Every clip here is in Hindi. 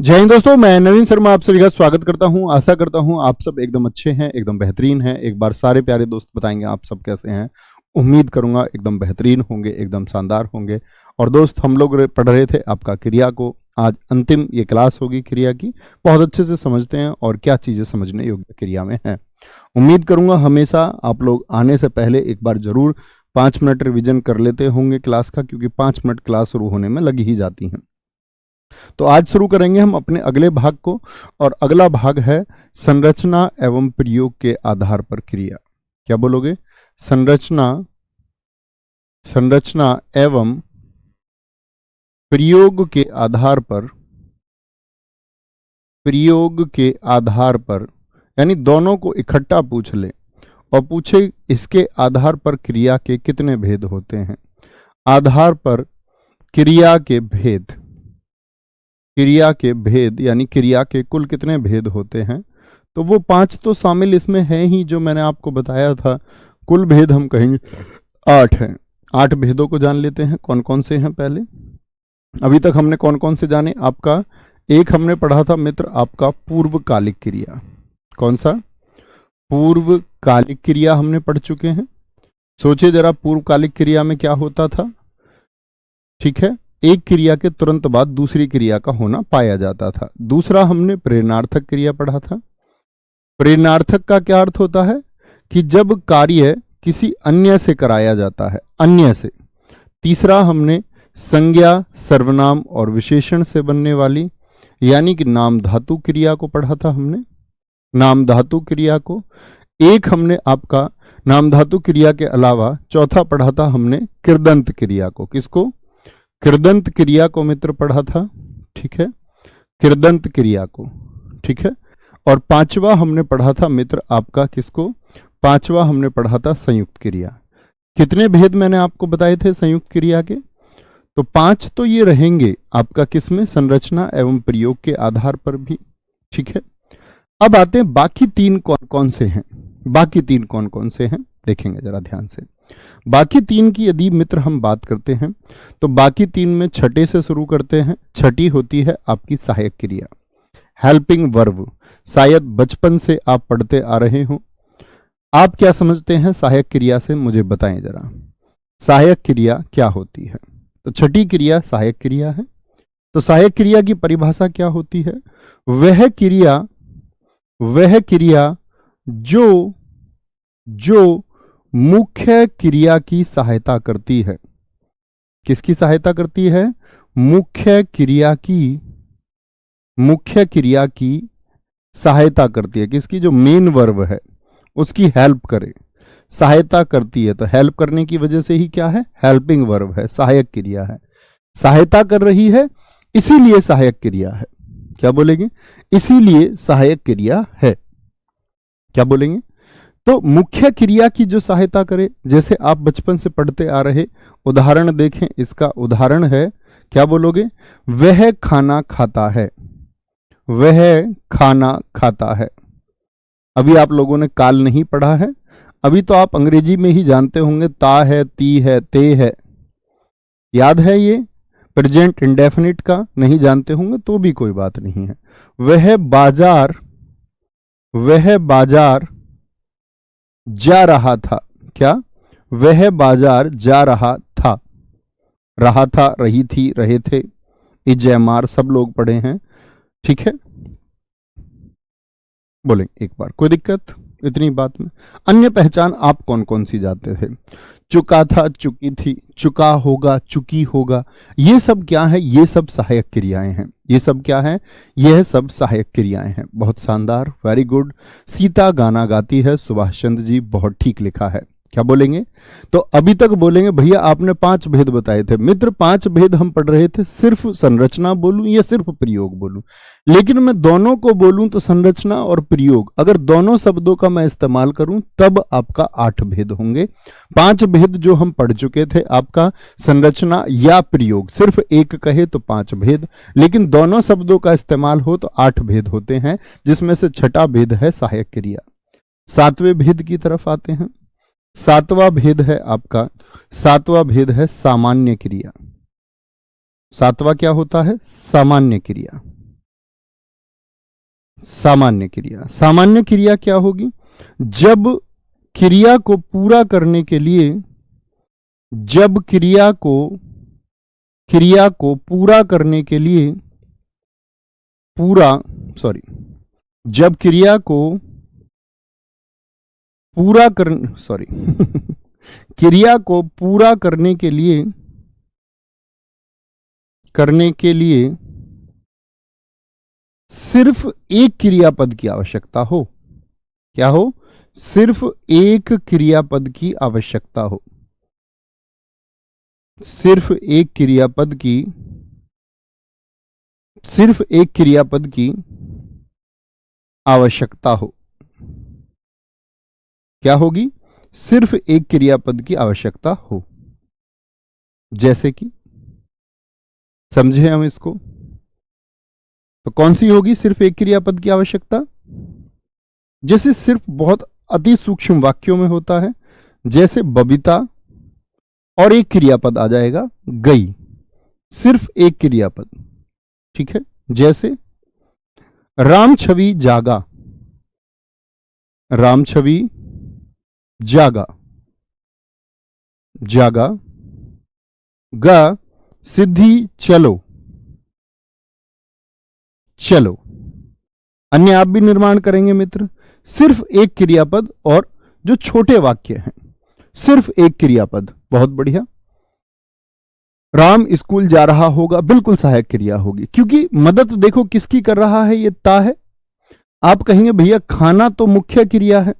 जय हिंद दोस्तों, मैं नवीन शर्मा आप सभी का स्वागत करता हूं। आशा करता हूं आप सब एकदम अच्छे हैं, एकदम बेहतरीन हैं। एक बार सारे प्यारे दोस्त बताएंगे आप सब कैसे हैं। उम्मीद करूंगा एकदम बेहतरीन होंगे, एकदम शानदार होंगे। और दोस्त, हम लोग पढ़ रहे थे आपका क्रिया को। आज अंतिम ये क्लास होगी क्रिया की। बहुत अच्छे से समझते हैं और क्या चीज़ें समझने योग्य क्रिया में है। उम्मीद करूंगा हमेशा आप लोग आने से पहले एक बार जरूर 5 मिनट रिविजन कर लेते होंगे क्लास का, क्योंकि 5 मिनट क्लास शुरू होने में लगी ही जाती हैं। तो आज शुरू करेंगे हम अपने अगले भाग को, और अगला भाग है संरचना एवं प्रयोग के आधार पर क्रिया। क्या बोलोगे? संरचना एवं प्रयोग के आधार पर यानी दोनों को इकट्ठा पूछ ले और पूछे इसके आधार पर क्रिया के कितने भेद होते हैं। आधार पर क्रिया के भेद यानी क्रिया के कुल कितने भेद होते हैं। तो वो 5 तो शामिल इसमें है ही, जो मैंने आपको बताया था। कुल भेद हम कहेंगे 8 हैं। 8 भेदों को जान लेते हैं कौन कौन से हैं। पहले अभी तक हमने कौन कौन से जाने? आपका एक हमने पढ़ा था मित्र, आपका पूर्वकालिक क्रिया। कौन सा? पूर्वकालिक क्रिया हमने पढ़ चुके हैं। सोचिए जरा, पूर्वकालिक क्रिया में क्या होता था। ठीक है, एक क्रिया के तुरंत बाद दूसरी क्रिया का होना पाया जाता था। दूसरा हमने प्रेरणार्थक क्रिया पढ़ा था। प्रेरणार्थक का क्या अर्थ होता है कि जब कार्य किसी अन्य से कराया जाता है, अन्य से। तीसरा हमने संज्ञा, सर्वनाम और विशेषण से बनने वाली यानी कि नाम धातु क्रिया को पढ़ा था हमने। नाम धातु क्रिया को एक हमने आपका नाम धातु क्रिया के अलावा चौथा पढ़ा था हमने कृदंत क्रिया को। किसको? कृदंत क्रिया को मित्र पढ़ा था। ठीक है, कृदंत क्रिया को। ठीक है, और पांचवा हमने पढ़ा था मित्र आपका किसको? पांचवा हमने पढ़ा था संयुक्त क्रिया। कितने भेद मैंने आपको बताए थे संयुक्त क्रिया के? तो 5 तो ये रहेंगे आपका किसमें? संरचना एवं प्रयोग के आधार पर भी। ठीक है, अब आते हैं बाकी 3 कौन कौन से हैं। बाकी 3 कौन कौन से हैं देखेंगे जरा ध्यान से। बाकी 3 की यदि मित्र हम बात करते हैं तो बाकी 3 में छठे से शुरू करते हैं। छठी होती है आपकी सहायक क्रिया, हेल्पिंग वर्ब। शायद बचपन से आप पढ़ते आ रहे हो। आप क्या समझते हैं सहायक क्रिया से, मुझे बताएं जरा। सहायक क्रिया क्या होती है? तो छठी क्रिया सहायक क्रिया है। तो सहायक क्रिया की परिभाषा क्या होती है? वह क्रिया जो मुख्य क्रिया की सहायता करती है। किसकी सहायता करती है? मुख्य क्रिया की सहायता करती है। किसकी? जो मेन वर्ब है उसकी हेल्प करे, सहायता करती है। तो हेल्प करने की वजह से ही क्या है? हेल्पिंग वर्ब है, सहायक क्रिया है। सहायता कर रही है इसीलिए सहायक क्रिया है। क्या बोलेंगे? इसीलिए सहायक क्रिया है। क्या बोलेंगे? तो मुख्य क्रिया की जो सहायता करे, जैसे आप बचपन से पढ़ते आ रहे, उदाहरण देखें। इसका उदाहरण है, क्या बोलोगे? वह खाना खाता है। वह खाना खाता है। अभी आप लोगों ने काल नहीं पढ़ा है, अभी तो आप अंग्रेजी में ही जानते होंगे। ता है, ती है, ते है, याद है ये? प्रेजेंट इंडेफिनिट का नहीं जानते होंगे तो भी कोई बात नहीं है। वह बाजार जा रहा था। क्या? वह बाजार जा रहा था। रहा था, रही थी, रहे थे, इजमार सब लोग पढ़े हैं। ठीक है, बोलें एक बार, कोई दिक्कत इतनी बात में? अन्य पहचान आप कौन कौन सी जानते थे? चुका था, चुकी थी, चुका होगा, चुकी होगा। ये सब क्या है? ये सब सहायक क्रियाएं हैं। ये सब क्या है? यह सब सहायक क्रियाएं हैं। बहुत शानदार, वेरी गुड। सीता गाना गाती है, सुभाष चंद्र जी, बहुत ठीक लिखा है। क्या बोलेंगे? तो अभी तक बोलेंगे भैया आपने 5 भेद बताए थे। मित्र 5 भेद हम पढ़ रहे थे। सिर्फ संरचना बोलूं या सिर्फ प्रयोग बोलूं? लेकिन मैं दोनों को बोलूं तो संरचना और प्रयोग, अगर दोनों शब्दों का मैं इस्तेमाल करूं तब आपका 8 भेद होंगे। 5 भेद जो हम पढ़ चुके थे आपका संरचना या प्रयोग, सिर्फ एक कहे तो 5 भेद, लेकिन दोनों शब्दों का इस्तेमाल हो तो 8 भेद होते हैं, जिसमें से छठा भेद है सहायक क्रिया। 7वें भेद की तरफ आते हैं। 7वां भेद है आपका, 7वां भेद है सामान्य क्रिया। 7वां क्या होता है? सामान्य क्रिया। सामान्य क्रिया। सामान्य क्रिया क्या होगी? जब क्रिया को पूरा करने के लिए, जब क्रिया को पूरा करने के लिए जब क्रिया को पूरा कर क्रिया को पूरा करने के लिए सिर्फ एक क्रियापद की आवश्यकता हो। क्या हो? सिर्फ एक क्रियापद की आवश्यकता हो। सिर्फ एक क्रियापद की आवश्यकता हो। क्या होगी? सिर्फ एक क्रियापद की आवश्यकता हो। जैसे कि समझे हम इसको, तो कौन सी होगी सिर्फ एक क्रियापद की आवश्यकता? जैसे सिर्फ बहुत अति सूक्ष्म वाक्यों में होता है, जैसे बबीता और एक क्रियापद आ जाएगा गई, सिर्फ एक क्रियापद। ठीक है, जैसे राम छवि जागा, राम छवि जागा, जागा, गा सिद्धि चलो, चलो। अन्य आप भी निर्माण करेंगे मित्र, सिर्फ एक क्रियापद और जो छोटे वाक्य हैं सिर्फ एक क्रियापद। बहुत बढ़िया। राम स्कूल जा रहा होगा, बिल्कुल सहायक क्रिया होगी, क्योंकि मदद देखो किसकी कर रहा है, ये ता है। आप कहेंगे भैया खाना तो मुख्य क्रिया है।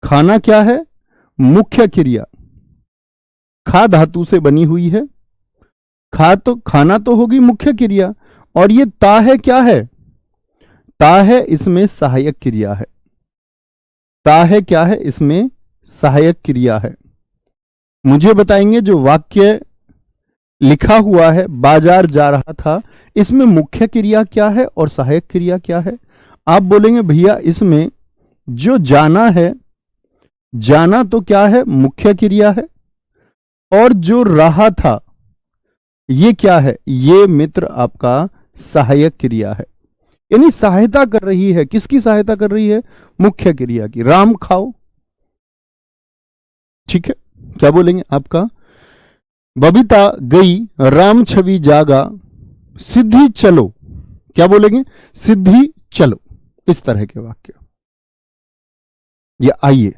खाना क्या है? मुख्य क्रिया। खा धातु से बनी हुई है, खाना तो होगी मुख्य क्रिया, और ये ता है क्या है? ता है इसमें सहायक क्रिया है। ता है क्या है? इसमें सहायक क्रिया है। मुझे बताएंगे जो वाक्य लिखा हुआ है बाजार जा रहा था, इसमें मुख्य क्रिया क्या है और सहायक क्रिया क्या है? आप बोलेंगे भैया इसमें जो जाना है, जाना तो क्या है? मुख्य क्रिया है, और जो रहा था ये क्या है? ये मित्र आपका सहायक क्रिया है। यानी सहायता कर रही है, किसकी सहायता कर रही है? मुख्य क्रिया की। राम खाओ, ठीक है, क्या बोलेंगे आपका? बबीता गई, राम छवि जागा, सिद्धि चलो। क्या बोलेंगे? सिद्धि चलो। इस तरह के वाक्य, या आइए,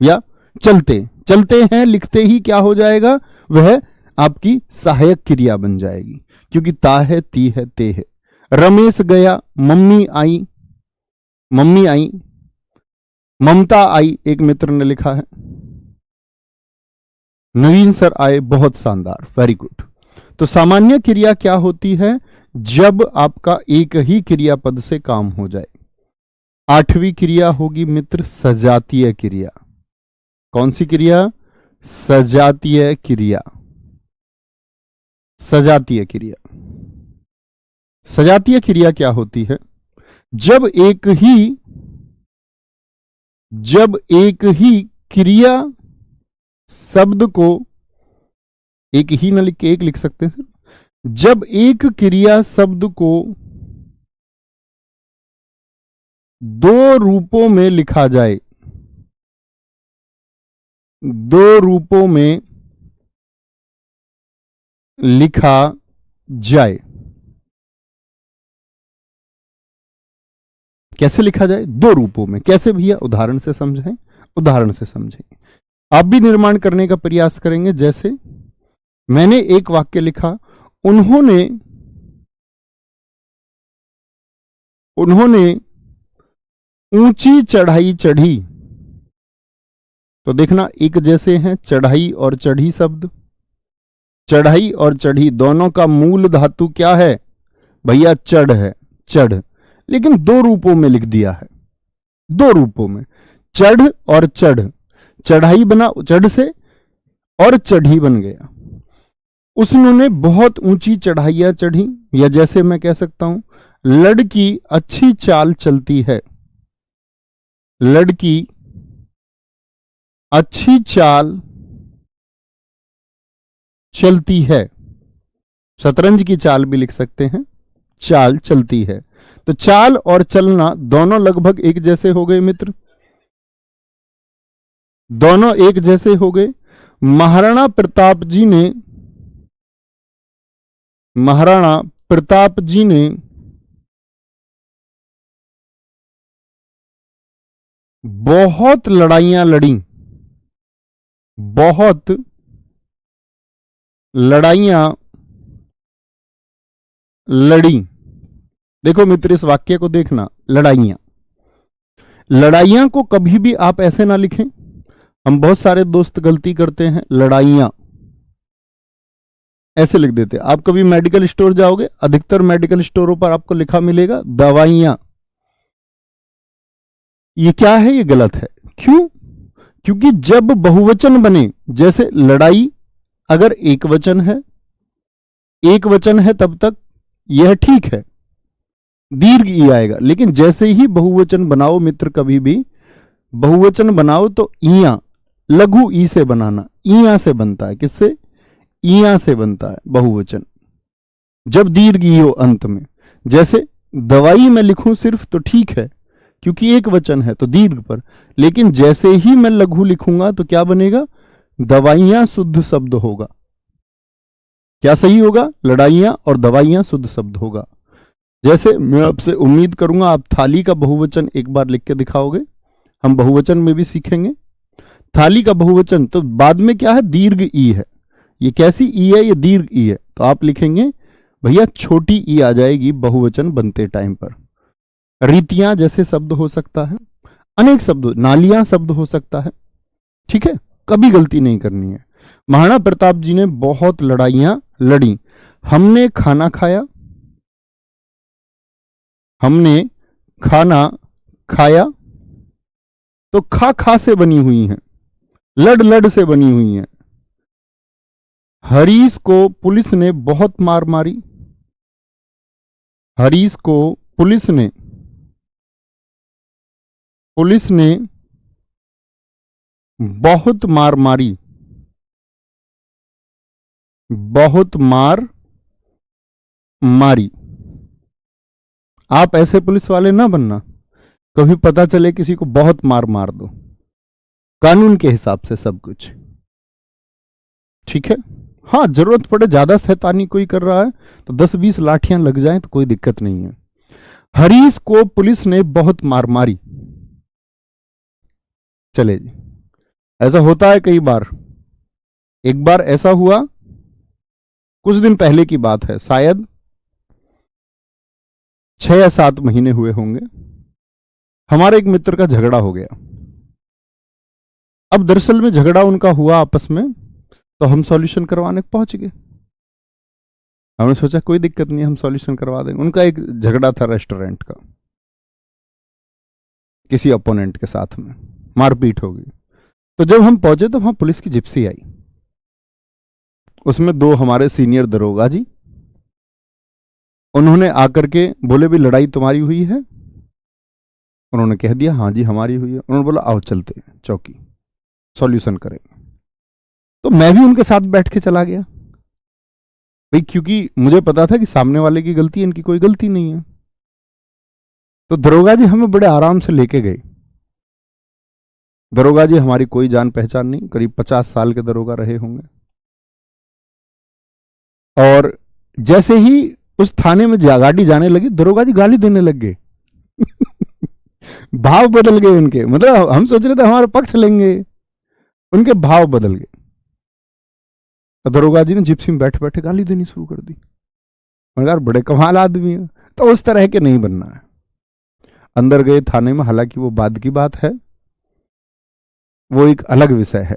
या चलते, चलते हैं लिखते ही क्या हो जाएगा? वह आपकी सहायक क्रिया बन जाएगी, क्योंकि ता है, ती है, ते है। रमेश गया, मम्मी आई, मम्मी आई, ममता आई, एक मित्र ने लिखा है। नवीन सर आए, बहुत शानदार, वेरी गुड। तो सामान्य क्रिया क्या होती है? जब आपका एक ही क्रियापद से काम हो जाए। आठवीं क्रिया होगी मित्र सजातीय क्रिया। कौन सी क्रिया? सजातीय क्रिया। सजातीय क्रिया। सजातीय क्रिया क्या होती है? जब एक ही क्रिया शब्द को, एक ही न लिख के एक लिख सकते हैं, जब एक क्रिया शब्द को दो रूपों में लिखा जाए, दो रूपों में लिखा जाए। कैसे लिखा जाए? दो रूपों में। कैसे भैया? उदाहरण से समझें, उदाहरण से समझेंगे। आप भी निर्माण करने का प्रयास करेंगे। जैसे मैंने एक वाक्य लिखा, उन्होंने ऊंची चढ़ाई चढ़ी। तो देखना एक जैसे हैं चढ़ाई और चढ़ी शब्द। चढ़ाई और चढ़ी दोनों का मूल धातु क्या है भैया? चढ़ है, चढ़, लेकिन दो रूपों में लिख दिया है, दो रूपों में, चढ़ और चढ़। चढ़ाई बना चढ़ से और चढ़ी बन गया। उसने बहुत ऊंची चढ़ाइयां चढ़ी, या जैसे मैं कह सकता हूं लड़की अच्छी चाल चलती है। लड़की अच्छी चाल चलती है। शतरंज की चाल भी लिख सकते हैं, चाल चलती है। तो चाल और चलना दोनों लगभग एक जैसे हो गए मित्र, दोनों एक जैसे हो गए। महाराणा प्रताप जी ने, महाराणा प्रताप जी ने बहुत लड़ाइयां लड़ी, बहुत लड़ाइयां लड़ी। देखो मित्र, इस वाक्य को देखना, लड़ाइयां, लड़ाइयां को कभी भी आप ऐसे ना लिखें। हम बहुत सारे दोस्त गलती करते हैं, लड़ाइयां ऐसे लिख देते हैं। आप कभी मेडिकल स्टोर जाओगे, अधिकतर मेडिकल स्टोरों पर आपको लिखा मिलेगा दवाइयां। ये क्या है? ये गलत है। क्यों? क्योंकि जब बहुवचन बने, जैसे लड़ाई अगर एक वचन है, एक वचन है, तब तक यह ठीक है, दीर्घ ई आएगा। लेकिन जैसे ही बहुवचन बनाओ मित्र, कभी भी बहुवचन बनाओ तो इया, लघु ई से बनाना, इया से बनता है। किससे? इया से बनता है बहुवचन, जब दीर्घ ई हो अंत में। जैसे दवाई में लिखूं सिर्फ तो ठीक है, क्योंकि एक वचन है तो दीर्घ पर। लेकिन जैसे ही मैं लघु लिखूंगा तो क्या बनेगा? दवाइयां शुद्ध शब्द होगा। क्या सही होगा? लड़ाइयां और दवाइयां शुद्ध शब्द होगा। जैसे मैं आपसे उम्मीद करूंगा आप थाली का बहुवचन एक बार लिख के दिखाओगे, हम बहुवचन में भी सीखेंगे। थाली का बहुवचन तो बाद में क्या है? दीर्घ ई है। ये कैसी ई है? ये दीर्घ ई है। तो आप लिखेंगे भैया छोटी ई आ जाएगी बहुवचन बनते टाइम पर। रीतियां जैसे शब्द हो सकता है, अनेक शब्द, नालियां शब्द हो सकता है, ठीक है, कभी गलती नहीं करनी है। महाराणा प्रताप जी ने बहुत लड़ाइयां लड़ी। हमने खाना खाया, हमने खाना खाया, तो खा खा से बनी हुई है, लड़ लड़ से बनी हुई है। हरीश को पुलिस ने बहुत मार मारी, हरीश को पुलिस ने बहुत मार मारी, बहुत मार मारी। आप ऐसे पुलिस वाले ना बनना, कभी पता चले किसी को बहुत मार मार दो। कानून के हिसाब से सब कुछ, ठीक है। हाँ, जरूरत पड़े, ज्यादा शैतानी कोई कर रहा है तो 10-20 लाठियां लग जाएं तो कोई दिक्कत नहीं है। हरीश को पुलिस ने बहुत मार मारी। चले जी, ऐसा होता है कई बार। एक बार ऐसा हुआ, कुछ दिन पहले की बात है, शायद 6 या 7 महीने हुए होंगे। हमारे एक मित्र का झगड़ा हो गया। अब दरअसल में झगड़ा उनका हुआ आपस में, तो हम सॉल्यूशन करवाने पहुंच गए। हमने सोचा कोई दिक्कत नहीं, हम सॉल्यूशन करवा देंगे। उनका एक झगड़ा था रेस्टोरेंट का, किसी अपोनेंट के साथ में मारपीट हो गई। तो जब हम पहुंचे तो वहां पुलिस की जिप्सी आई, उसमें 2 हमारे सीनियर दरोगा जी। उन्होंने आकर के बोले भी लड़ाई तुम्हारी हुई है? उन्होंने कह दिया हाँ जी हमारी हुई है। उन्होंने बोला आओ चलते चौकी, सॉल्यूशन करेंगे। तो मैं भी उनके साथ बैठ के चला गया भाई, क्योंकि मुझे पता था कि सामने वाले की गलती है, इनकी कोई गलती नहीं है। तो दरोगा जी हमें बड़े आराम से लेके गए। दरोगा जी हमारी कोई जान पहचान नहीं, करीब 50 साल के दरोगा रहे होंगे। और जैसे ही उस थाने में गाड़ी जाने लगी, दरोगा जी गाली देने लग गए। भाव बदल गए उनके, मतलब हम सोच रहे थे हमारा पक्ष लेंगे, उनके भाव बदल गए। दरोगा जी ने जिप्सी में बैठे बैठे गाली देनी शुरू कर दी। मगर बड़े कमाल आदमी है। तो उस तरह के नहीं बनना है। अंदर गए थाने में, हालांकि वो बाद की बात है, वो एक अलग विषय है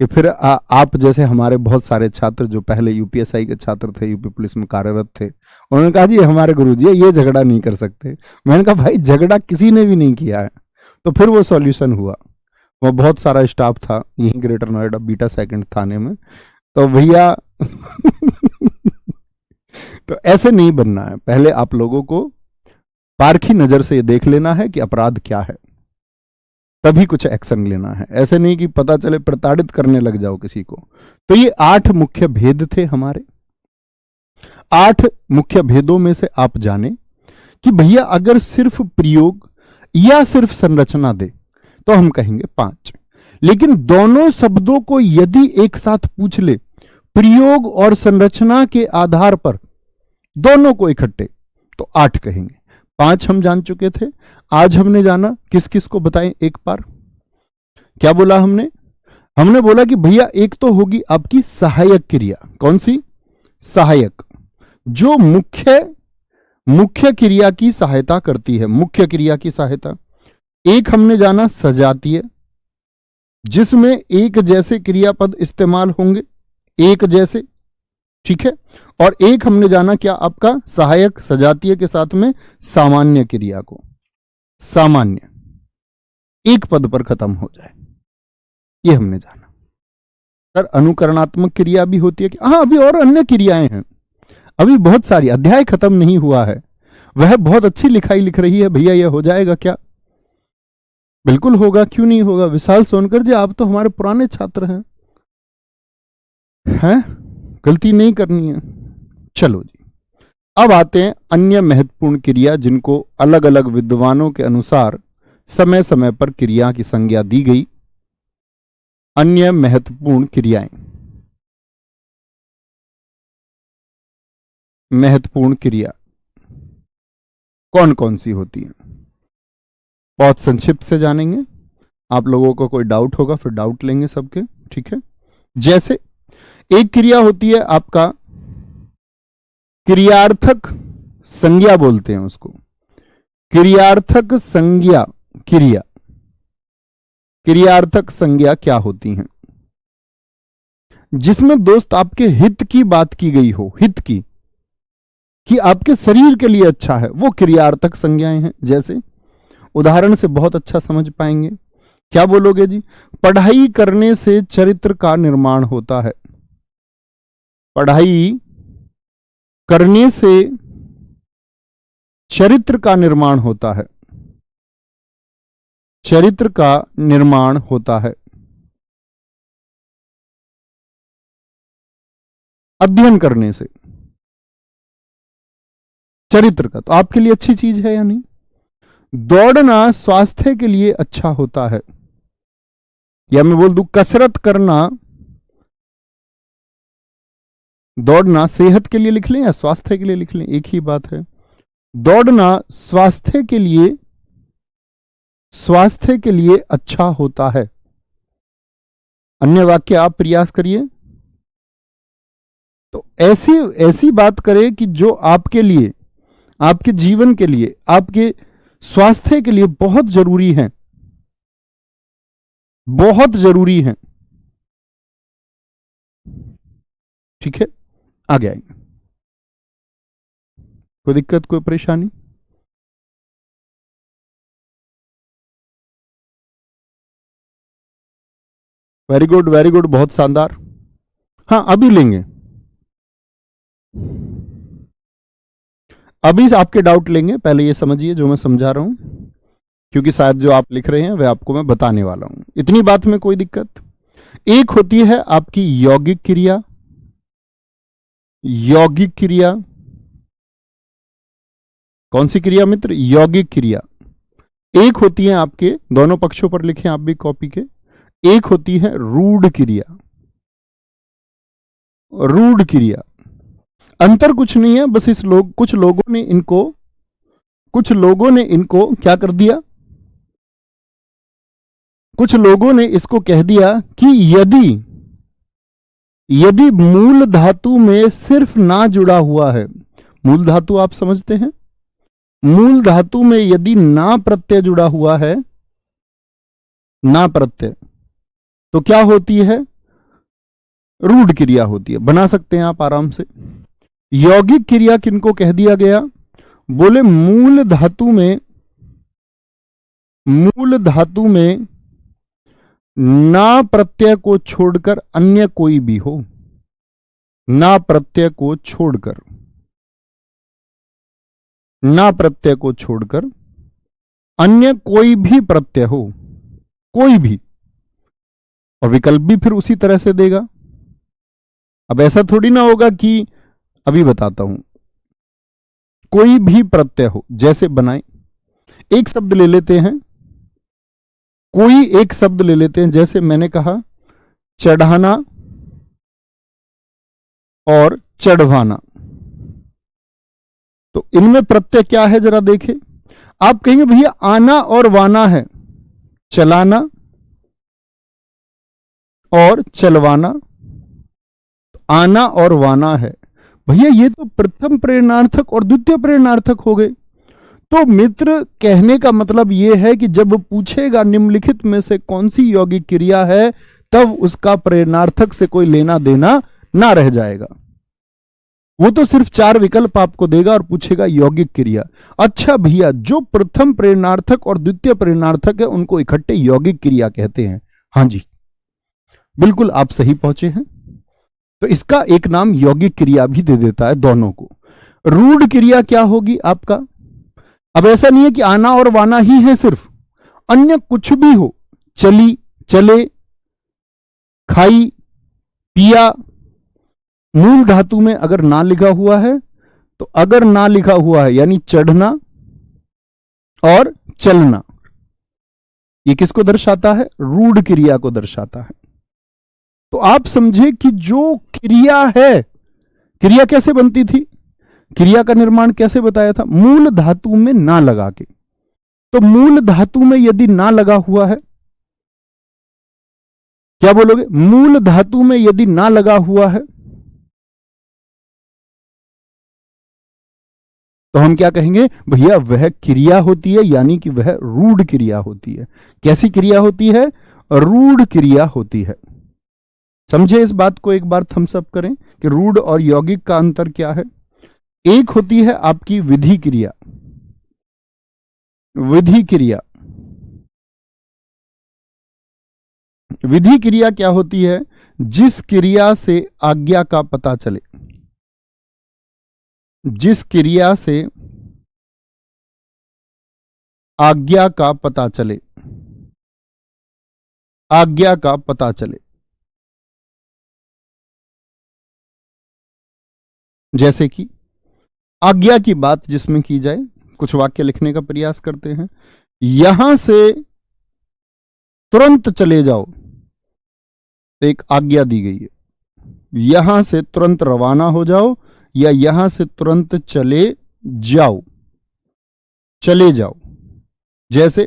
कि फिर आप जैसे हमारे बहुत सारे छात्र जो पहले यूपीएसआई के छात्र थे, यूपी पुलिस में कार्यरत थे, उन्होंने कहा जी हमारे गुरुजी है, ये झगड़ा नहीं कर सकते। मैंने कहा भाई झगड़ा किसी ने भी नहीं किया है। तो फिर वो सॉल्यूशन हुआ। वो बहुत सारा स्टाफ था यहीं ग्रेटर नोएडा बीटा सेकंड थाने में। तो भैया तो ऐसे नहीं बनना है। पहले आप लोगों को पारखी नजर से ये देख लेना है कि अपराध क्या है, तभी कुछ एक्शन लेना है। ऐसे नहीं कि पता चले प्रताड़ित करने लग जाओ किसी को। तो ये 8 मुख्य भेद थे हमारे। 8 मुख्य भेदों में से आप जाने कि भैया अगर सिर्फ प्रयोग या सिर्फ संरचना दे तो हम कहेंगे 5, लेकिन दोनों शब्दों को यदि एक साथ पूछ ले, प्रयोग और संरचना के आधार पर दोनों को इकट्ठे, तो 8 कहेंगे। 5 हम जान चुके थे, आज हमने जाना, किस किस को बताएं एक बार। क्या बोला हमने? हमने बोला कि भैया एक तो होगी आपकी सहायक क्रिया। कौन सी? सहायक, जो मुख्य क्रिया की सहायता करती है, मुख्य क्रिया की सहायता। एक हमने जाना सजातीय, जिसमें एक जैसे क्रियापद इस्तेमाल होंगे, एक जैसे, ठीक है। और एक हमने जाना क्या आपका सहायक सजातीय के साथ में सामान्य क्रिया को, सामान्य एक पद पर खत्म हो जाए, ये हमने जाना। सर अनुकरणात्मक क्रिया भी होती है कि हाँ, अभी और अन्य क्रियाएं हैं, अभी बहुत सारी, अध्याय खत्म नहीं हुआ है। वह बहुत अच्छी लिखाई लिख रही है भैया, यह हो जाएगा क्या? बिल्कुल होगा, क्यों नहीं होगा। विशाल सोनकर जी, आप तो हमारे पुराने छात्र हैं, गलती नहीं करनी है। चलो जी, अब आते हैं अन्य महत्वपूर्ण क्रिया, जिनको अलग अलग विद्वानों के अनुसार समय समय पर क्रिया की संज्ञा दी गई। अन्य महत्वपूर्ण क्रियाएं, महत्वपूर्ण क्रिया कौन कौन सी होती हैं? बहुत संक्षिप्त से जानेंगे, आप लोगों को कोई डाउट होगा फिर डाउट लेंगे सबके, ठीक है। जैसे एक क्रिया होती है आपका क्रियार्थक संज्ञा, बोलते हैं उसको क्रियार्थक संज्ञा क्रिया। क्रियार्थक संज्ञा क्या होती हैं? जिसमें दोस्त आपके हित की बात की गई हो, हित की, कि आपके शरीर के लिए अच्छा है, वो क्रियार्थक संज्ञाएं हैं। जैसे उदाहरण से बहुत अच्छा समझ पाएंगे। क्या बोलोगे जी? पढ़ाई करने से चरित्र का निर्माण होता है। पढ़ाई करने से चरित्र का निर्माण होता है, चरित्र का निर्माण होता है। अध्ययन करने से चरित्र का, तो आपके लिए अच्छी चीज है या नहीं? दौड़ना स्वास्थ्य के लिए अच्छा होता है, या मैं बोल दूं कसरत करना, दौड़ना सेहत के लिए लिख लें या स्वास्थ्य के लिए लिख लें, एक ही बात है। दौड़ना स्वास्थ्य के लिए अच्छा होता है। अन्य वाक्य आप प्रयास करिए। तो ऐसी बात करें कि जो आपके लिए, आपके जीवन के लिए, आपके स्वास्थ्य के लिए बहुत जरूरी है, बहुत जरूरी है, ठीक है। आगे आएंगे, कोई दिक्कत, कोई परेशानी? वेरी गुड, वेरी गुड, बहुत शानदार। हाँ, अभी लेंगे, अभी आपके डाउट लेंगे। पहले ये समझिए जो मैं समझा रहा हूं, क्योंकि शायद जो आप लिख रहे हैं वह आपको मैं बताने वाला हूं। इतनी बात में कोई दिक्कत? एक होती है आपकी यौगिक क्रिया, यौगिक क्रिया। कौन सी क्रिया मित्र? यौगिक क्रिया। एक होती है आपके, दोनों पक्षों पर लिखें आप भी कॉपी के, एक होती है रूढ़ क्रिया। रूढ़ क्रिया, अंतर कुछ नहीं है, बस कुछ लोगों ने इनको क्या कर दिया, कुछ लोगों ने इसको कह दिया कि यदि मूल धातु में सिर्फ ना जुड़ा हुआ है, मूल धातु आप समझते हैं, मूल धातु में यदि ना प्रत्यय जुड़ा हुआ है, ना प्रत्यय, तो क्या होती है? रूढ़ क्रिया होती है। बना सकते हैं आप आराम से। यौगिक क्रिया किनको कह दिया गया? बोले मूल धातु में ना प्रत्यय को छोड़कर अन्य कोई भी हो, ना प्रत्यय को छोड़कर, ना प्रत्यय को छोड़कर अन्य कोई भी प्रत्यय हो, कोई भी, और विकल्प भी फिर उसी तरह से देगा। अब ऐसा थोड़ी ना होगा कि, अभी बताता हूं, कोई भी प्रत्यय हो, जैसे बनाए, एक शब्द ले लेते हैं, कोई एक शब्द ले लेते हैं, जैसे मैंने कहा चढ़ाना और चढ़वाना। तो इनमें प्रत्यय क्या है जरा देखें। आप कहेंगे भैया आना और वाना है, चलाना और चलवाना, आना और वाना है। भैया ये तो प्रथम प्रेरणार्थक और द्वितीय प्रेरणार्थक हो गए। तो मित्र कहने का मतलब यह है कि जब पूछेगा निम्नलिखित में से कौन सी यौगिक क्रिया है, तब उसका प्रेरणार्थक से कोई लेना देना ना रह जाएगा। वो तो सिर्फ 4 विकल्प आपको देगा और पूछेगा यौगिक क्रिया। अच्छा भैया, जो प्रथम प्रेरणार्थक और द्वितीय प्रेरणार्थक है उनको इकट्ठे यौगिक क्रिया कहते हैं। हाँ जी, बिल्कुल आप सही पहुंचे हैं। तो इसका एक नाम यौगिक क्रिया भी दे देता है दोनों को। रूढ़ क्रिया क्या होगी आपका? अब ऐसा नहीं है कि आना और वाना ही है सिर्फ, अन्य कुछ भी हो, चली, चले, खाई, पिया, मूल धातु में अगर ना लिखा हुआ है तो अगर ना लिखा हुआ है यानी चढ़ना और चलना, ये किसको दर्शाता है? रूढ़ क्रिया को दर्शाता है। तो आप समझे कि जो क्रिया है, क्रिया कैसे बनती थी, क्रिया का निर्माण कैसे बताया था? मूल धातु में ना लगा के। तो मूल धातु में यदि ना लगा हुआ है, क्या बोलोगे? मूल धातु में यदि ना लगा हुआ है तो हम क्या कहेंगे? भैया वह क्रिया होती है, यानी कि वह रूढ़ क्रिया होती है। कैसी क्रिया होती है? रूढ़ क्रिया होती है। समझे इस बात को? एक बार थम्स अप करें कि रूढ़ और यौगिक का अंतर क्या है। एक होती है आपकी विधि क्रिया। विधि क्रिया, विधि क्रिया क्या होती है? जिस क्रिया से आज्ञा का पता चले, जिस क्रिया से आज्ञा का पता चले, आज्ञा का पता चले। जैसे कि आज्ञा की बात जिसमें की जाए, कुछ वाक्य लिखने का प्रयास करते हैं। यहां से तुरंत चले जाओ, तो एक आज्ञा दी गई है। यहां से तुरंत रवाना हो जाओ या यहां से तुरंत चले जाओ, चले जाओ। जैसे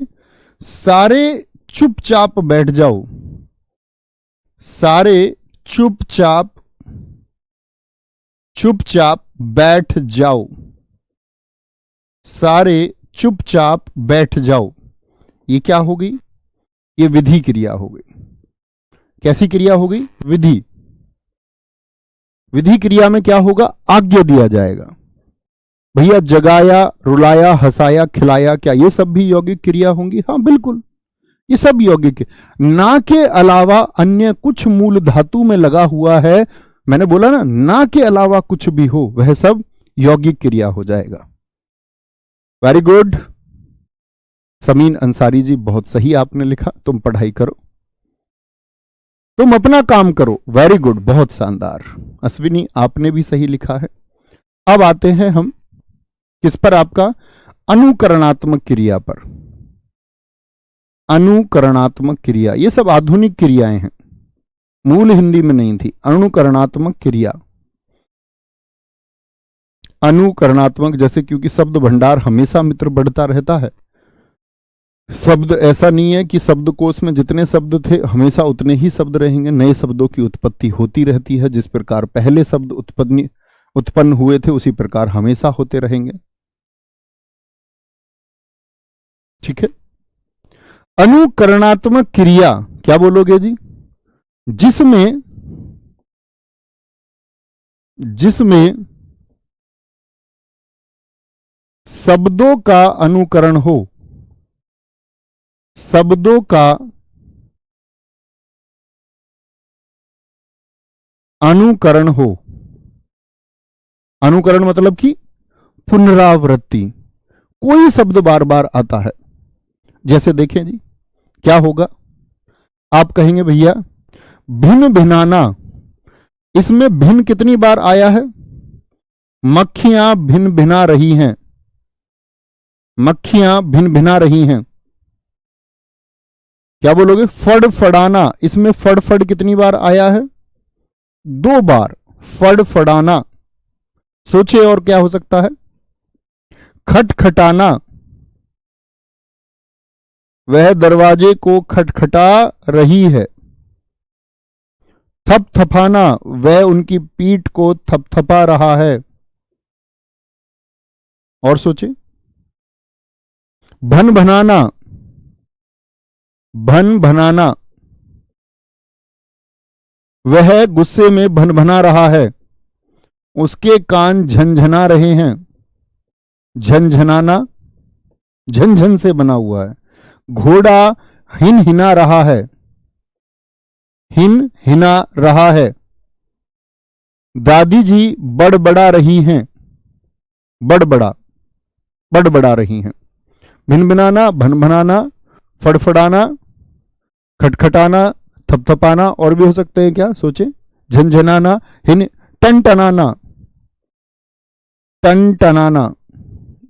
सारे चुपचाप बैठ जाओ, सारे चुपचाप, चुपचाप बैठ जाओ, सारे चुपचाप बैठ जाओ। ये क्या हो गई? ये विधि क्रिया हो गई। कैसी क्रिया हो गई? विधि। विधि क्रिया में क्या होगा? आज्ञा दिया जाएगा। भैया जगाया, रुलाया, हंसाया, खिलाया, क्या ये सब भी यौगिक क्रिया होंगी? हाँ बिल्कुल, ये सब यौगिक। ना के अलावा अन्य कुछ मूल धातु में लगा हुआ है, मैंने बोला ना, ना के अलावा कुछ भी हो वह सब यौगिक क्रिया हो जाएगा। वेरी गुड समीन अंसारी जी, बहुत सही आपने लिखा। तुम पढ़ाई करो, तुम अपना काम करो। वेरी गुड, बहुत शानदार। अश्विनी आपने भी सही लिखा है। अब आते हैं हम किस पर? आपका अनुकरणात्मक क्रिया पर। अनुकरणात्मक क्रिया, ये सब आधुनिक क्रियाएं हैं, मूल हिंदी में नहीं थी। अनुकरणात्मक क्रिया, अनुकरणात्मक, जैसे क्योंकि शब्द भंडार हमेशा मित्र बढ़ता रहता है। शब्द ऐसा नहीं है कि शब्दकोश में जितने शब्द थे हमेशा उतने ही शब्द रहेंगे। नए शब्दों की उत्पत्ति होती रहती है। जिस प्रकार पहले शब्द उत्पन्न हुए थे उसी प्रकार हमेशा होते रहेंगे। ठीक है। अनुकरणात्मक क्रिया क्या बोलोगे जी? जिसमें शब्दों का अनुकरण हो, शब्दों का अनुकरण हो। अनुकरण मतलब कि पुनरावृत्ति, कोई शब्द बार बार आता है। जैसे देखें जी, क्या होगा? आप कहेंगे भैया भिन्न भिनाना, इसमें भिन्न कितनी बार आया है? मक्खियां भिन भिना रही हैं, मक्खियां भिन भिना रही हैं। क्या बोलोगे? फड़फड़ाना। इसमें फड़फड़ कितनी बार आया है? 2 बार। फड़फड़ाना। सोचे और क्या हो सकता है? खटखटाना। वह दरवाजे को खटखटा रही है। थपथपाना। वह उनकी पीठ को थपथपा रहा है। और सोचे। भन भनाना। भन भनाना। वह गुस्से में भन भना रहा है। उसके कान झनझना रहे हैं। झनझनाना, झनझन से बना हुआ है। घोड़ा हिन हिना रहा है। हिन हिना रहा है। दादी जी बड़बड़ा रही हैं। बड़बड़ा, बड़बड़ा रही हैं। भिनभिनाना, भनभनाना, फड़फड़ाना, खटखटाना, थपथपाना। और भी हो सकते हैं क्या? सोचे। झनझनाना, हिन, टनटनाना। टनटनाना।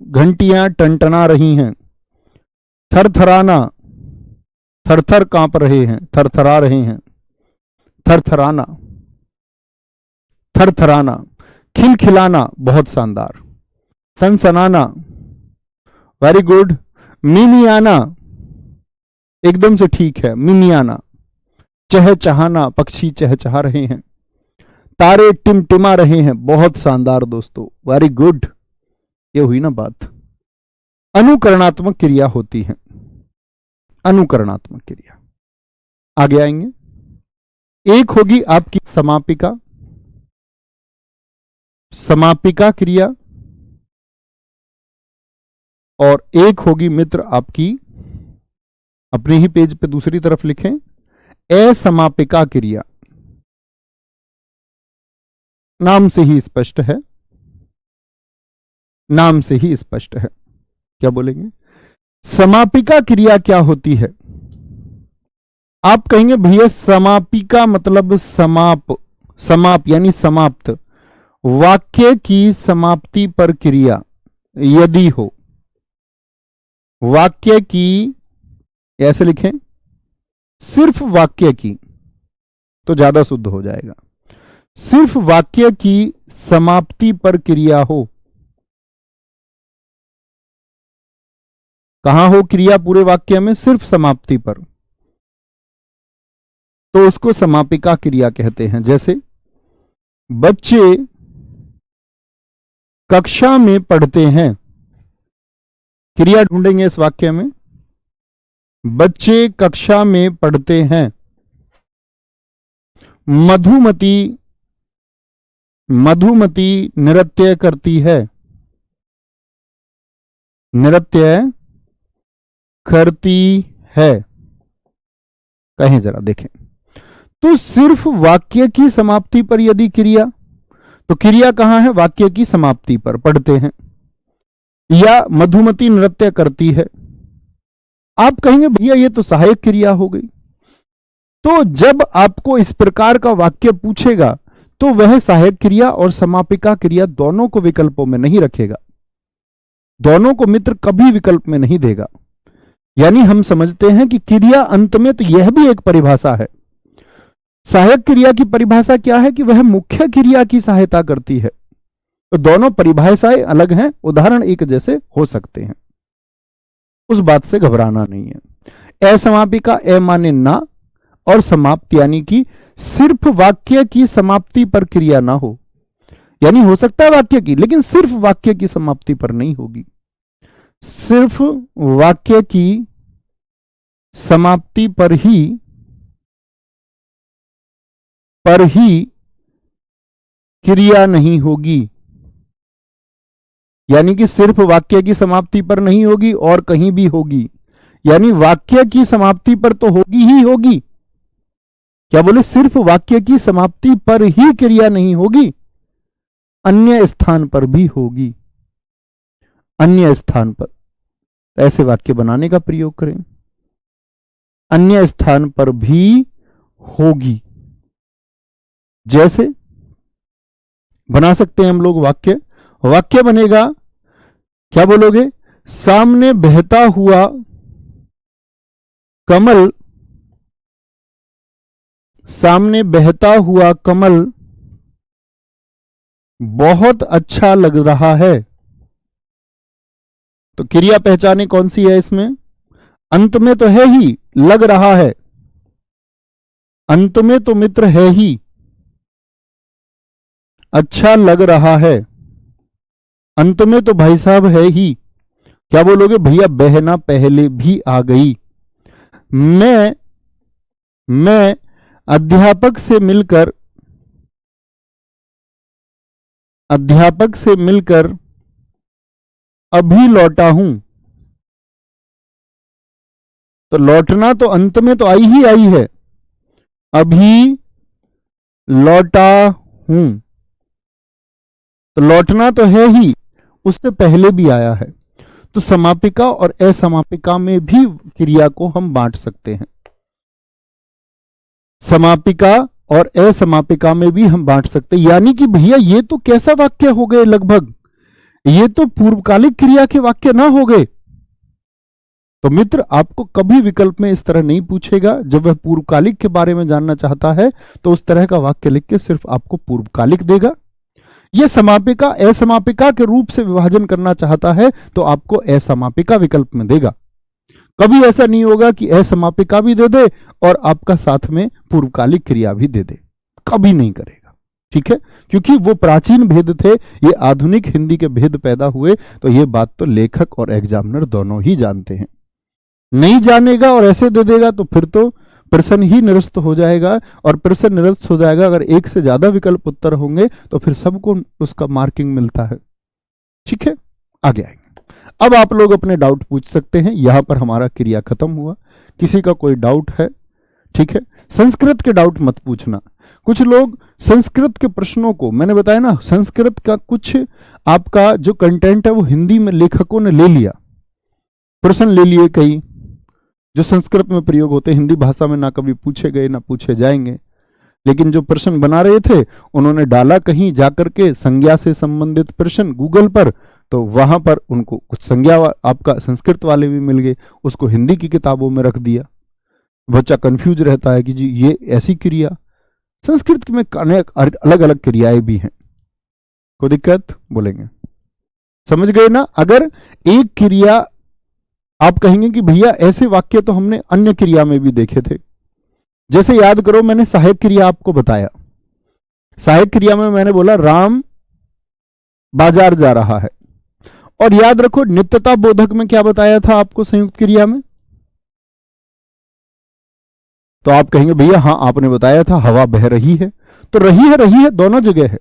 घंटियां टनटना रही हैं। थरथराना, थरथर कांप रहे हैं, थरथरा रहे हैं। थरथराना, थरथराना। खिलखिलाना, बहुत शानदार। सनसनाना, वेरी गुड। मिमियाना, एकदम से ठीक है। मिमियाना। चहचहाना, पक्षी चहचहा रहे हैं। तारे टिमटिमा रहे हैं, बहुत शानदार दोस्तों, वेरी गुड। ये हुई ना बात। अनुकरणात्मक क्रिया होती है। अनुकरणात्मक क्रिया। आगे आएंगे। एक होगी आपकी समापिका, समापिका क्रिया, और एक होगी मित्र आपकी, अपने ही पेज पे दूसरी तरफ लिखें, असमापिका क्रिया। नाम से ही स्पष्ट है, नाम से ही स्पष्ट है। क्या बोलेंगे? समापिका क्रिया क्या होती है? आप कहेंगे भैया समापिका मतलब समाप, समाप यानी समाप्त। वाक्य की समाप्ति पर क्रिया यदि हो, वाक्य की, ऐसे लिखें, सिर्फ वाक्य की, तो ज्यादा शुद्ध हो जाएगा। सिर्फ वाक्य की समाप्ति पर क्रिया हो। कहां हो क्रिया पूरे वाक्य में? सिर्फ समाप्ति पर, तो उसको समापिका क्रिया कहते हैं। जैसे बच्चे कक्षा में पढ़ते हैं, क्रिया ढूंढेंगे इस वाक्य में। बच्चे कक्षा में पढ़ते हैं। मधुमती, मधुमती नृत्य करती है। नृत्य करती है। कहें जरा, देखें। तो सिर्फ वाक्य की समाप्ति पर यदि क्रिया, तो क्रिया कहां है? वाक्य की समाप्ति पर, पढ़ते हैं या मधुमती नृत्य करती है। आप कहेंगे भैया ये तो सहायक क्रिया हो गई। तो जब आपको इस प्रकार का वाक्य पूछेगा तो वह सहायक क्रिया और समापिका क्रिया दोनों को विकल्पों में नहीं रखेगा, दोनों को मित्र कभी विकल्प में नहीं देगा। यानी हम समझते हैं कि क्रिया अंत में, तो यह भी एक परिभाषा है। सहायक क्रिया की परिभाषा क्या है? कि वह मुख्य क्रिया की सहायता करती है। तो दोनों परिभाषाएं अलग हैं, उदाहरण एक जैसे हो सकते हैं, उस बात से घबराना नहीं है। असमापिका, ए माने ना, और समाप्त यानी कि सिर्फ वाक्य की समाप्ति पर क्रिया ना हो। यानी हो सकता है वाक्य की, लेकिन सिर्फ वाक्य की समाप्ति पर नहीं होगी। सिर्फ वाक्य की समाप्ति पर ही क्रिया नहीं होगी। यानी कि सिर्फ वाक्य की समाप्ति पर नहीं होगी और कहीं भी होगी। यानी वाक्य की समाप्ति पर तो होगी ही होगी। क्या बोले? सिर्फ वाक्य की समाप्ति पर ही क्रिया नहीं होगी, अन्य स्थान पर भी होगी। अन्य स्थान पर, ऐसे वाक्य बनाने का प्रयोग करें। अन्य स्थान पर भी होगी। जैसे बना सकते हैं हम लोग वाक्य, वाक्य बनेगा, क्या बोलोगे? सामने बहता हुआ कमल, सामने बहता हुआ कमल बहुत अच्छा लग रहा है। तो क्रिया पहचाने कौन सी है इसमें? अंत में तो है ही, लग रहा है, अंत में तो मित्र है ही, अच्छा लग रहा है, अंत में तो भाई साहब है ही। क्या बोलोगे? भैया बहना पहले भी आ गई। मैं अध्यापक से मिलकर अभी लौटा हूं। तो लौटना तो अंत में तो आई ही आई है, अभी लौटा हूं, तो लौटना तो है ही, उससे पहले भी आया है। तो समापिका और असमापिका में भी क्रिया को हम बांट सकते हैं, समापिका और असमापिका में भी हम बांट सकते हैं। यानी कि भैया ये तो कैसा वाक्य हो गए? लगभग ये तो पूर्वकालिक क्रिया के वाक्य ना हो गए। तो मित्र आपको कभी विकल्प में इस तरह नहीं पूछेगा। जब वह पूर्वकालिक के बारे में जानना चाहता है तो उस तरह का वाक्य लिख के सिर्फ आपको पूर्वकालिक देगा। यह समापिका असमापिका के रूप से विभाजन करना चाहता है तो आपको असमापिका विकल्प में देगा। कभी ऐसा नहीं होगा कि असमापिका भी दे दे और आपका साथ में पूर्वकालिक क्रिया भी दे दे, कभी नहीं करेगा। ठीक है, क्योंकि वो प्राचीन भेद थे, ये आधुनिक हिंदी के भेद पैदा हुए। तो ये बात तो लेखक और एग्जामिनर दोनों ही जानते हैं। नहीं जानेगा और ऐसे दे देगा तो फिर तो प्रश्न ही निरस्त हो जाएगा, और प्रश्न निरस्त हो जाएगा अगर एक से ज्यादा विकल्प उत्तर होंगे तो फिर सबको उसका मार्किंग मिलता है। ठीक है, आगे आएंगे। अब आप लोग अपने डाउट पूछ सकते हैं। यहां पर हमारा क्रिया खत्म हुआ। किसी का कोई डाउट है? ठीक है, संस्कृत के डाउट मत पूछना। कुछ लोग संस्कृत के प्रश्नों को, मैंने बताया ना, संस्कृत का कुछ आपका जो कंटेंट है वो हिंदी में लेखकों ने ले लिया, प्रश्न ले लिए कई जो संस्कृत में प्रयोग होते, हिंदी भाषा में ना कभी पूछे गए ना पूछे जाएंगे। लेकिन जो प्रश्न बना रहे थे उन्होंने डाला कहीं जाकर के संज्ञा से संबंधित प्रश्न गूगल पर, तो वहां पर उनको कुछ संज्ञा आपका संस्कृत वाले भी मिल गए, उसको हिंदी की किताबों में रख दिया। बच्चा कंफ्यूज रहता है कि जी ये ऐसी क्रिया, संस्कृत में अनेक अलग अलग क्रियाएं भी हैं। कोई दिक्कत? बोलेंगे समझ गए ना? अगर एक क्रिया आप कहेंगे कि भैया ऐसे वाक्य तो हमने अन्य क्रिया में भी देखे थे, जैसे याद करो मैंने सहायक क्रिया आपको बताया। सहायक क्रिया में मैंने बोला राम बाजार जा रहा है, और याद रखो नित्यता बोधक में क्या बताया था आपको संयुक्त क्रिया में? तो आप कहेंगे भैया हाँ आपने बताया था हवा बह रही है, तो रही है दोनों जगह है।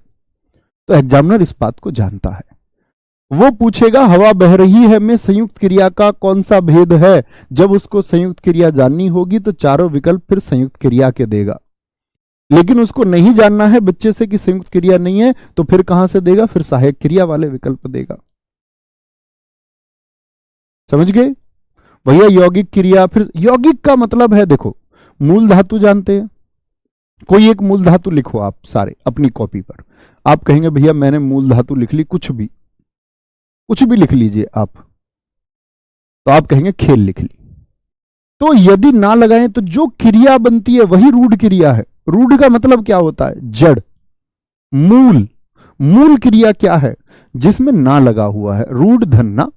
तो एग्जामिनर इस बात को जानता है, वो पूछेगा हवा बह रही है में संयुक्त क्रिया का कौन सा भेद है। जब उसको संयुक्त क्रिया जाननी होगी तो चारों विकल्प फिर संयुक्त क्रिया के देगा। लेकिन उसको नहीं जानना है बच्चे से कि संयुक्त क्रिया नहीं है, तो फिर कहां से देगा? फिर सहायक क्रिया वाले विकल्प देगा। समझ गए भैया? यौगिक क्रिया, फिर यौगिक का मतलब है, देखो मूल धातु जानते हैं, कोई एक मूल धातु लिखो आप सारे अपनी कॉपी पर। आप कहेंगे भैया मैंने मूल धातु लिख ली, कुछ भी लिख लीजिए आप, तो आप कहेंगे खेल लिख ली। तो यदि ना लगाएं तो जो क्रिया बनती है वही रूढ़ क्रिया है। रूढ़ का मतलब क्या होता है? जड़, मूल क्रिया क्या है? जिसमें ना लगा हुआ है, रूढ़ धन्ना।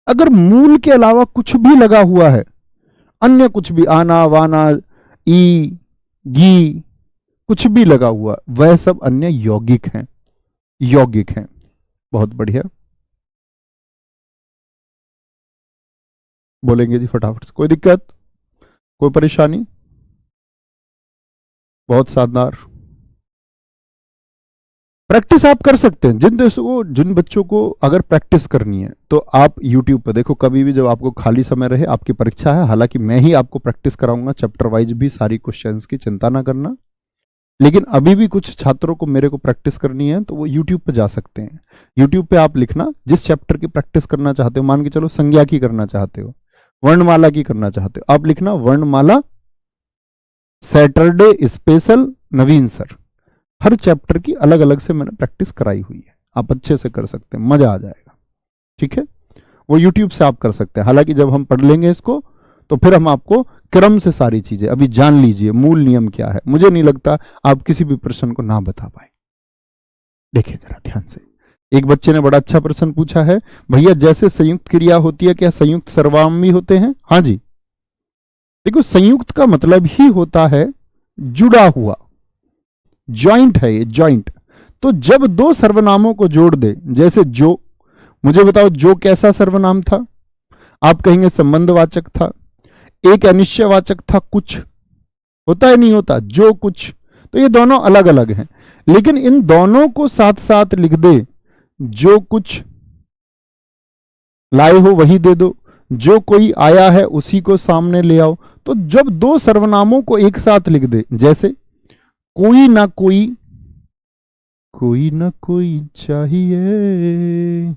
अगर मूल के अलावा कुछ भी लगा हुआ है, अन्य कुछ भी, आना वाना ई गी कुछ भी लगा हुआ, वह सब अन्य यौगिक हैं। बहुत बढ़िया, बोलेंगे जी फटाफट से। कोई दिक्कत, कोई परेशानी? बहुत शानदार। प्रैक्टिस आप कर सकते हैं। जिन बच्चों को अगर प्रैक्टिस करनी है तो आप YouTube पर देखो, कभी भी जब आपको खाली समय रहे, आपकी परीक्षा है, हालांकि मैं ही आपको प्रैक्टिस कराऊंगा चैप्टर वाइज भी, सारी क्वेश्चंस की चिंता ना करना। लेकिन अभी भी कुछ छात्रों को मेरे को प्रैक्टिस करनी है तो वो YouTube पे जा सकते हैं। YouTube पे आप लिखना जिस चैप्टर की प्रैक्टिस करना चाहते हो, मान के चलो संज्ञा की करना चाहते हो, वर्णमाला की करना चाहते हो, आप लिखना वर्णमाला सैटरडे स्पेशल नवीन सर। हर चैप्टर की अलग अलग से मैंने प्रैक्टिस कराई हुई है। आप अच्छे से कर सकते हैं, मजा आ जाएगा। ठीक है, वो यूट्यूब से आप कर सकते हैं। हालांकि जब हम पढ़ लेंगे इसको तो फिर हम आपको क्रम से सारी चीजें अभी जान लीजिए, मूल नियम क्या है। मुझे नहीं लगता आप किसी भी प्रश्न को ना बता पाए। देखिए जरा ध्यान से, एक बच्चे ने बड़ा अच्छा प्रश्न पूछा है, भैया जैसे संयुक्त क्रिया होती है क्या संयुक्त सर्वनाम भी होते हैं? हाँ जी, देखो संयुक्त का मतलब ही होता है जुड़ा हुआ, जॉइंट है ये, जॉइंट। तो जब दो सर्वनामों को जोड़ दे, जैसे जो, मुझे बताओ जो कैसा सर्वनाम था? आप कहेंगे संबंधवाचक था। एक अनिश्चयवाचक था कुछ, होता है नहीं होता, जो कुछ। तो ये दोनों अलग अलग हैं, लेकिन इन दोनों को साथ साथ लिख दे, जो कुछ लाए हो वही दे दो, जो कोई आया है उसी को सामने ले आओ। तो जब दो सर्वनामों को एक साथ लिख दे, जैसे कोई ना कोई, कोई ना कोई चाहिए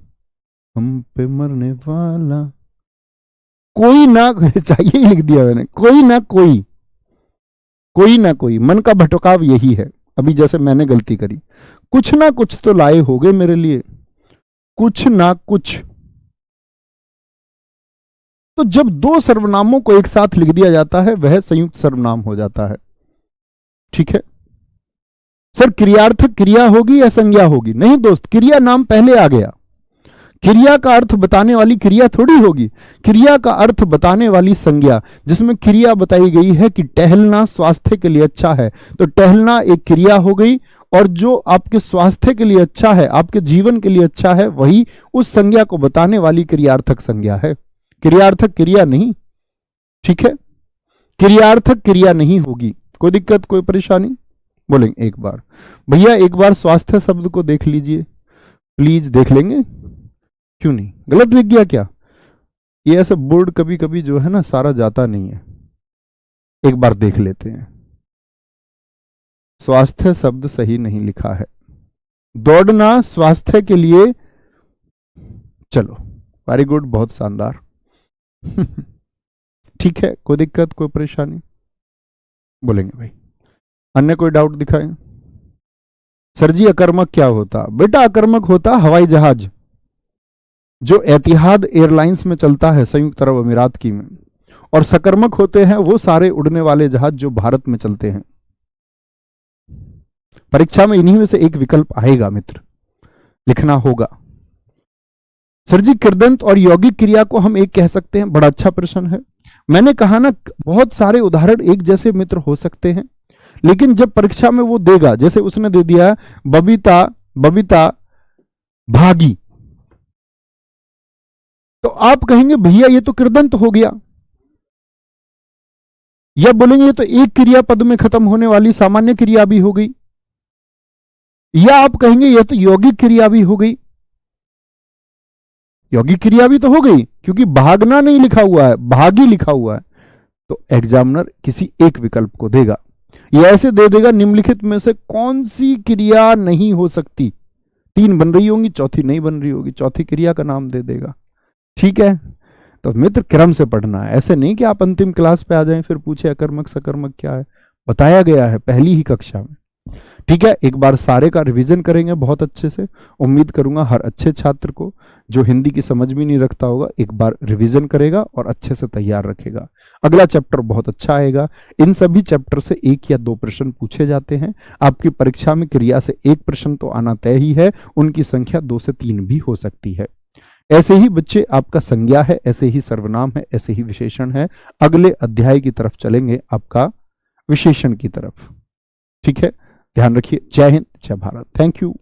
हम पे मरने वाला, कोई ना चाहिए ही लिख दिया मैंने, कोई ना कोई, कोई ना कोई। मन का भटकाव यही है। अभी जैसे मैंने गलती करी, कुछ ना कुछ तो लाए होगे मेरे लिए, कुछ ना कुछ। तो जब दो सर्वनामों को एक साथ लिख दिया जाता है वह संयुक्त सर्वनाम हो जाता है। ठीक है सर, क्रियार्थक क्रिया होगी या संज्ञा होगी? नहीं दोस्त, क्रिया नाम पहले आ गया। क्रिया का अर्थ बताने वाली क्रिया थोड़ी होगी, क्रिया का अर्थ बताने वाली संज्ञा, जिसमें क्रिया बताई गई है कि टहलना स्वास्थ्य के लिए अच्छा है, तो टहलना एक क्रिया हो गई, और जो आपके स्वास्थ्य के लिए अच्छा है, आपके जीवन के लिए अच्छा है, वही उस संज्ञा को बताने वाली क्रियार्थक संज्ञा है, क्रियार्थक क्रिया नहीं। ठीक है, क्रियार्थक क्रिया नहीं होगी। कोई दिक्कत, कोई परेशानी? बोलेंगे एक बार, भैया एक बार स्वास्थ्य शब्द को देख लीजिए प्लीज। देख लेंगे, क्यों नहीं? गलत लिख गया क्या? ये ऐसे बोर्ड कभी कभी जो है ना सारा जाता नहीं है, एक बार देख लेते हैं। स्वास्थ्य शब्द सही नहीं लिखा है, दौड़ना स्वास्थ्य के लिए, चलो वेरी गुड, बहुत शानदार। ठीक है, कोई दिक्कत, कोई परेशानी? बोलेंगे भाई, अन्य कोई डाउट दिखाएं? सर जी अकर्मक क्या होता? बेटा अकर्मक होता हवाई जहाज जो एतिहाद एयरलाइंस में चलता है संयुक्त अरब अमीरात की में, और सकर्मक होते हैं वो सारे उड़ने वाले जहाज जो भारत में चलते हैं। परीक्षा में इन्हीं में से एक विकल्प आएगा मित्र, लिखना होगा। सर जी कृदंत और यौगिक क्रिया को हम एक कह सकते हैं? बड़ा अच्छा प्रश्न है। मैंने कहा ना बहुत सारे उदाहरण एक जैसे मित्र हो सकते हैं, लेकिन जब परीक्षा में वो देगा, जैसे उसने दे दिया बबीता बबीता भागी, तो आप कहेंगे भैया ये तो कृदंत हो गया, या बोलेंगे ये तो एक क्रिया पद में खत्म होने वाली सामान्य क्रिया भी हो गई, या आप कहेंगे ये तो यौगिक क्रिया भी हो गई। यौगिक क्रिया भी तो हो गई क्योंकि भागना नहीं लिखा हुआ है, भागी लिखा हुआ है। तो एग्जामिनर किसी एक विकल्प को देगा, ये ऐसे दे देगा निम्नलिखित में से कौन सी क्रिया नहीं हो सकती। तीन बन रही होंगी, चौथी नहीं बन रही होगी, चौथी क्रिया का नाम दे देगा। ठीक है, तो मित्र क्रम से पढ़ना है, ऐसे नहीं कि आप अंतिम क्लास पे आ जाएं फिर पूछे अकर्मक सकर्मक क्या है, बताया गया है पहली ही कक्षा में। ठीक है, एक बार सारे का रिवीजन करेंगे बहुत अच्छे से। उम्मीद करूंगा हर अच्छे छात्र को जो हिंदी की समझ भी नहीं रखता होगा एक बार रिवीजन करेगा और अच्छे से तैयार रखेगा। अगला चैप्टर बहुत अच्छा आएगा। इन सभी चैप्टर से एक या दो प्रश्न पूछे जाते हैं। आपकी परीक्षा में क्रिया से एक प्रश्न तो आना तय ही है, उनकी संख्या 2 से 3 भी हो सकती है। ऐसे ही बच्चे आपका संज्ञा है, ऐसे ही सर्वनाम है, ऐसे ही विशेषण है। अगले अध्याय की तरफ चलेंगे, आपका विशेषण की तरफ। ठीक है, ध्यान रखिए। जय हिंद, जय भारत। Thank you.